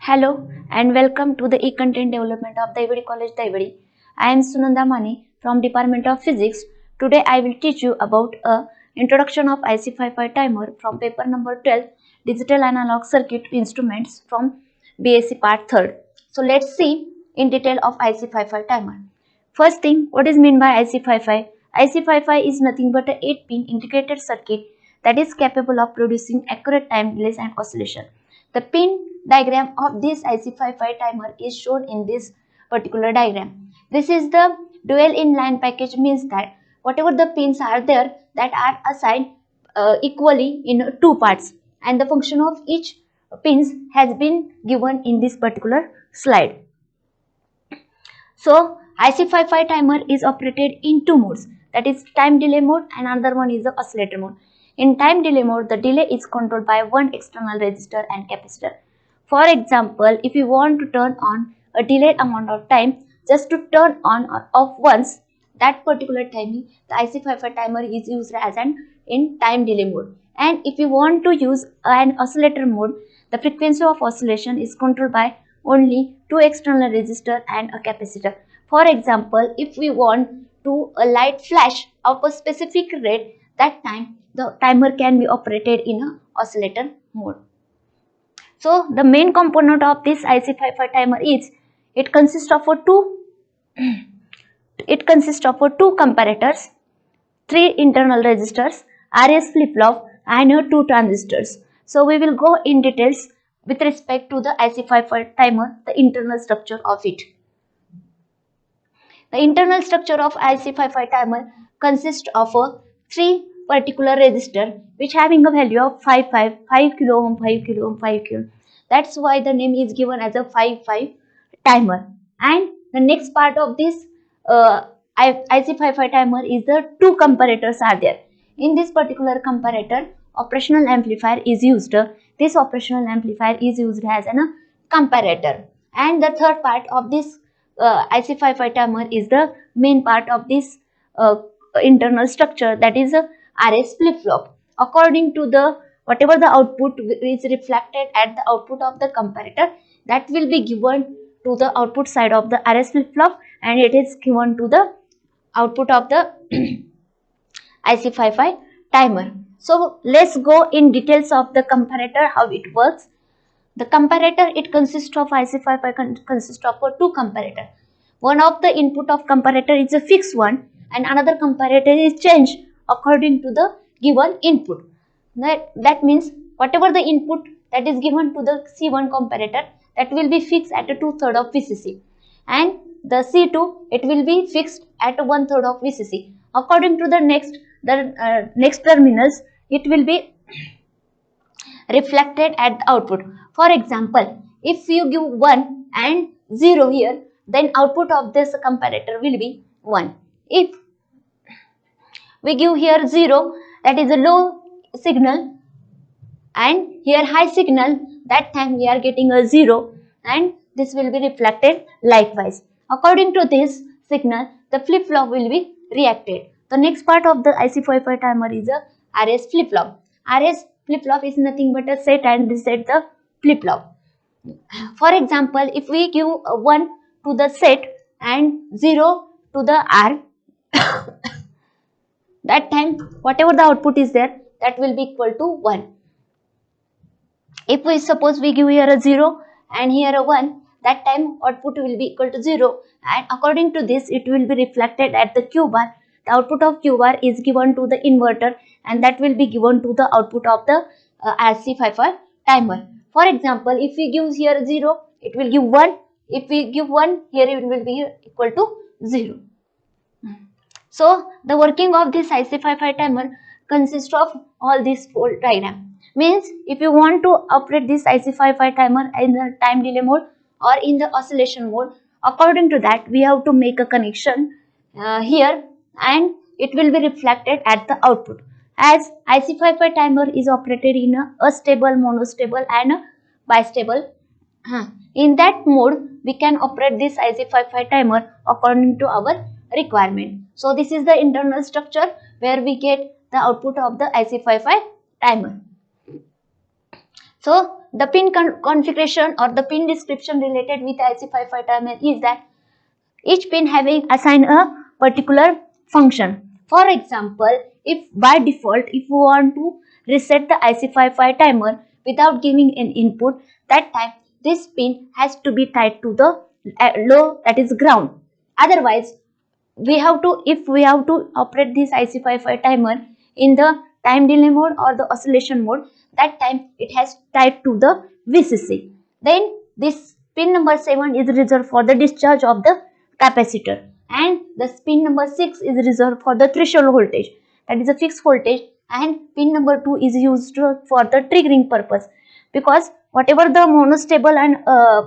Hello and welcome to the e-content development of Daivadi College, Daivadi. I am Sunanda Mani from Department of Physics. Today I will teach you about a introduction of IC55 timer from paper number 12, Digital Analog Circuit Instruments from B.Sc Part 3rd. So let's see in detail of IC55 timer. First thing, what is meant by IC55? IC55 is nothing but a 8-pin integrated circuit that is capable of producing accurate time delays and oscillation. The pin diagram of this IC55 timer is shown in this particular diagram. This is the dual inline package, means that whatever the pins are there that are assigned equally in two parts, and the function of each pins has been given in this particular slide. So IC55 timer is operated in two modes, that is time delay mode and another one is the oscillator mode. In time delay mode, the delay is controlled by one external resistor and capacitor. For example, if you want to turn on a delayed amount of time, just to turn on or off once, that particular timing, the IC55 timer is used as in time delay mode. And if you want to use an oscillator mode, the frequency of oscillation is controlled by only two external resistor and a capacitor. For example, if we want to a light flash of a specific rate, that time the timer can be operated in a oscillator mode. So the main component of this IC55 timer is it consists of two comparators, three internal resistors, RS flip-flop and two transistors. So we will go in details with respect to the IC55 timer, the internal structure of it. The internal structure of IC55 timer consists of three particular resistor which having a value of 5 kilo ohm, 5 kilo ohm, 5 kilo. That's why the name is given as a 5 timer. And the next part of this IC55 timer is the two comparators are there. In this particular comparator, operational amplifier is used. This operational amplifier is used as a comparator. And the third part of this IC55 timer is the main part of this internal structure, that is a RS flip-flop. According to the whatever the output is reflected at the output of the comparator, that will be given to the output side of the RS flip-flop and it is given to the output of the IC55 timer. So let's go in details of the comparator, how it works. The comparator, it consists of IC55 consists of two comparator. One of the input of comparator is a fixed one and another comparator is changed according to the given input. That means whatever the input that is given to the C1 comparator, that will be fixed at a 2/3 of VCC, and the C2 it will be fixed at 1/3 of VCC. According to the next terminals, it will be reflected at the output. For example, if you give 1 and 0 here, then output of this comparator will be 1. If we give here 0, that is a low signal, and here high signal, that time we are getting a 0 and this will be reflected likewise. According to this signal, the flip-flop will be reacted. The next part of the IC55 timer is a RS flip-flop. RS flip-flop is nothing but a set and reset the flip-flop. For example, if we give 1 to the set and 0 to the R, that time whatever the output is there, that will be equal to 1. If we suppose we give here a 0 and here a 1, that time output will be equal to 0, and according to this it will be reflected at the Q bar. The output of Q bar is given to the inverter and that will be given to the output of the IC55 timer. For example, if we give here 0, it will give 1. If we give 1, here it will be equal to 0. So the working of this IC55 timer consists of all these four diagram. Means if you want to operate this IC55 timer in the time delay mode or in the oscillation mode, according to that we have to make a connection here and it will be reflected at the output. As IC55 timer is operated in a stable, monostable and a bistable. In that mode we can operate this IC55 timer according to our requirement. So this is the internal structure where we get the output of the IC55 timer. So the pin configuration or the pin description related with IC55 timer is that each pin having assigned a particular function. For example, if by default if we want to reset the IC55 timer without giving an input, that time this pin has to be tied to the low, that is ground. Otherwise, we have to, if we have to operate this IC55 timer in the time delay mode or the oscillation mode, that time it has tied to the VCC. Then this pin number 7 is reserved for the discharge of the capacitor, and the pin number 6 is reserved for the threshold voltage, that is a fixed voltage, and pin number 2 is used for the triggering purpose, because whatever the monostable and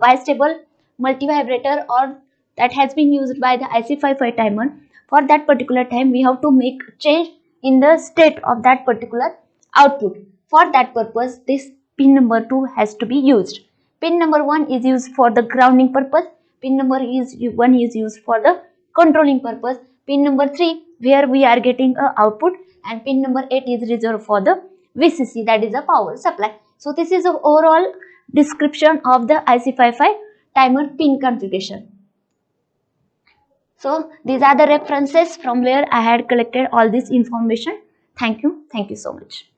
bistable multivibrator or that has been used by the IC55 timer, for that particular time we have to make change in the state of that particular output. For that purpose, this pin number 2 has to be used. Pin number 1 is used for the grounding purpose, pin number 1 is used for the controlling purpose, pin number 3 where we are getting a output, and pin number 8 is reserved for the VCC, that is a power supply. So this is the overall description of the IC55 timer pin configuration. So these are the references from where I had collected all this information. Thank you so much.